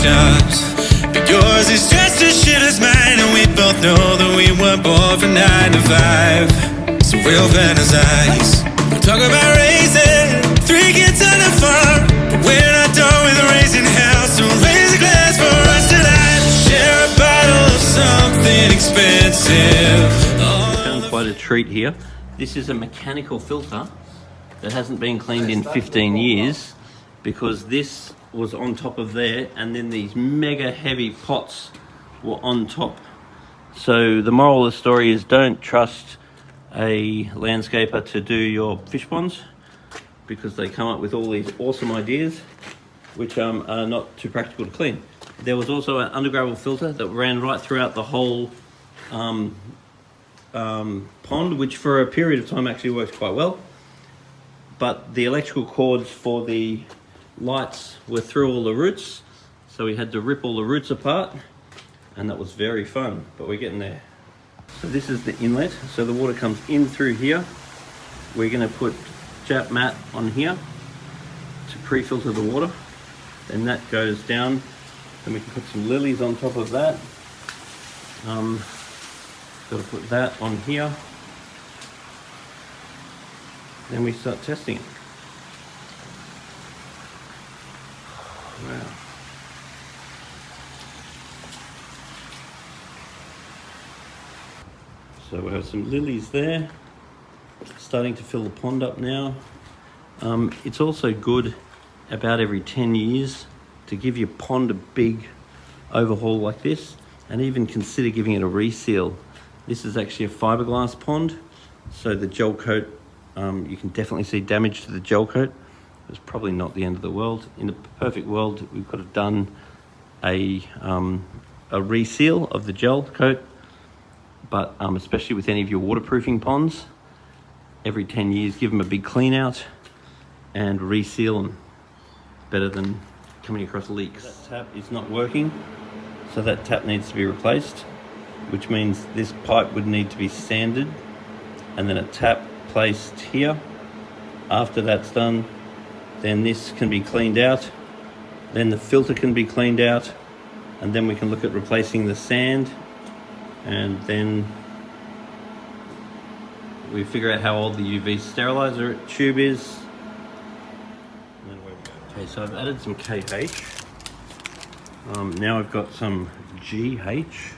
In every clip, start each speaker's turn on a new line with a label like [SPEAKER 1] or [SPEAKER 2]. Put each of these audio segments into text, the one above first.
[SPEAKER 1] jobs, but yours is just as shit as mine, and we both know that we weren't born for 9 to 5. So we'll fantasize, we'll talk about raising 3 kids on a farm, but we're not done with raising hell. So raise a glass for us tonight, share a bottle of something expensive.
[SPEAKER 2] Found quite a treat here. This is a mechanical filter that hasn't been cleaned in 15 years because this was on top of there, and then these mega heavy pots were on top. So the moral of the story is don't trust a landscaper to do your fish ponds, because they come up with all these awesome ideas which are not too practical to clean. There was also an undergravel filter that ran right throughout the whole pond, which for a period of time actually worked quite well. But the electrical cords for the lights were through all the roots, so we had to rip all the roots apart, and that was very fun, but we're getting there. So this is the inlet, so the water comes in through here. We're going to put Jap mat on here to pre-filter the water, then that goes down, then we can put some lilies on top of that. Got to put that on here, then we start testing it. Wow. So we have some lilies there, starting to fill the pond up now. It's also good about every 10 years to give your pond a big overhaul like this, and even consider giving it a reseal. This is actually a fiberglass pond, so the gel coat, you can definitely see damage to the gel coat. It's probably not the end of the world. In a perfect world, we could have done a reseal of the gel coat, but especially with any of your waterproofing ponds, every 10 years, give them a big clean out and reseal them. Better than coming across leaks. That tap is not working, so that tap needs to be replaced, which means this pipe would need to be sanded and then a tap placed here. After that's done, then this can be cleaned out, then the filter can be cleaned out, and then we can look at replacing the sand, and then we figure out how old the UV sterilizer tube is. Okay, so I've added some KH. Now I've got some GH.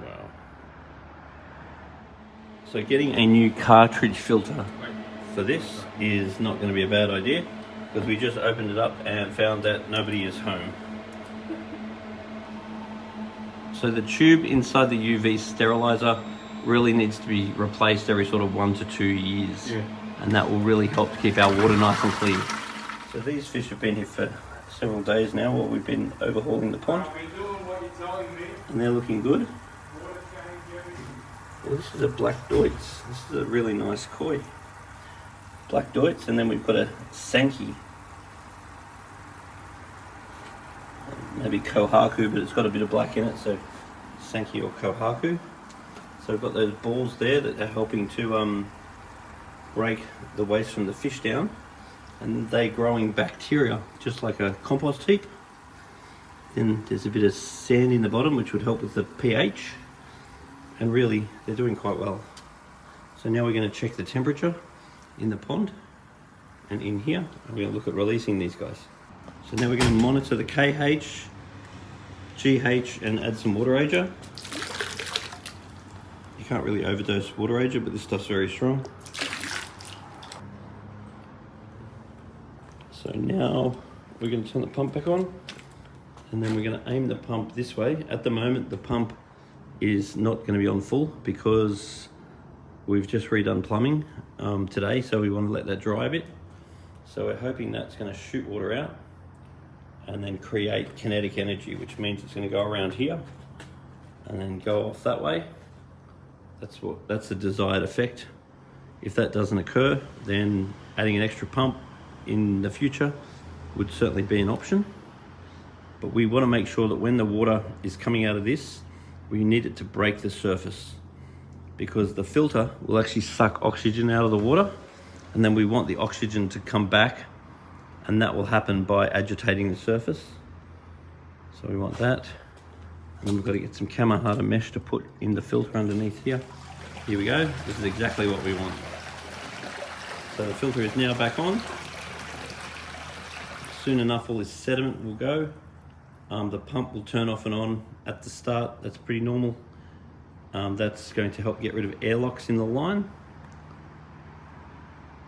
[SPEAKER 2] Wow. So getting a new cartridge filter for this is not going to be a bad idea, because we just opened it up and found that nobody is home. So the tube inside the UV sterilizer really needs to be replaced every sort of 1 to 2 years. Yeah. And that will really help to keep our water nice and clear. So these fish have been here for several days now while we've been overhauling the pond. And they're looking good. Well, this is a black Deutz. This is a really nice koi. Black Deutz, and then we've got a Sankey. Maybe Kohaku, but it's got a bit of black in it, so Sankey or Kohaku. So we've got those balls there that are helping to break the waste from the fish down, and they're growing bacteria, just like a compost heap. Then there's a bit of sand in the bottom, which would help with the pH. And really, they're doing quite well. So now we're going to check the temperature in the pond and in here. And we're going to look at releasing these guys. So now we're going to monitor the KH, GH, and add some water ager. You can't really overdose water ager, but this stuff's very strong. So now we're going to turn the pump back on, and then we're going to aim the pump this way. At the moment, the pump is not going to be on full because we've just redone plumbing today, so we want to let that dry a bit. So we're hoping that's going to shoot water out and then create kinetic energy, which means it's going to go around here and then go off that way. That's the desired effect. If that doesn't occur, then adding an extra pump in the future would certainly be an option. But we want to make sure that when the water is coming out of this, we need it to break the surface, because the filter will actually suck oxygen out of the water, and then we want the oxygen to come back, and that will happen by agitating the surface. So we want that. And then we've got to get some Kamahata mesh to put in the filter underneath here. Here we go. This is exactly what we want. So the filter is now back on. Soon enough, all this sediment will go. The pump will turn off and on at the start. That's pretty normal. That's going to help get rid of airlocks in the line.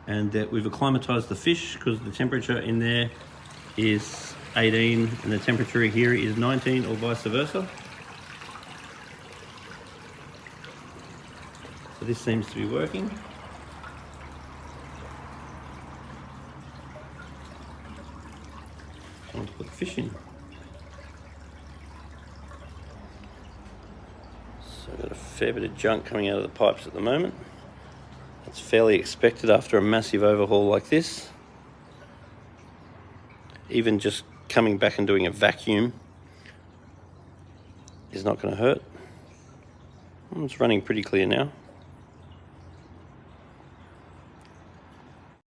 [SPEAKER 2] And we've acclimatized the fish because the temperature in there is 18 and the temperature here is 19, or vice versa. So this seems to be working. Time to put the fish in. So I've got a fair bit of junk coming out of the pipes at the moment. It's fairly expected after a massive overhaul like this. Even just coming back and doing a vacuum is not going to hurt. It's running pretty clear now.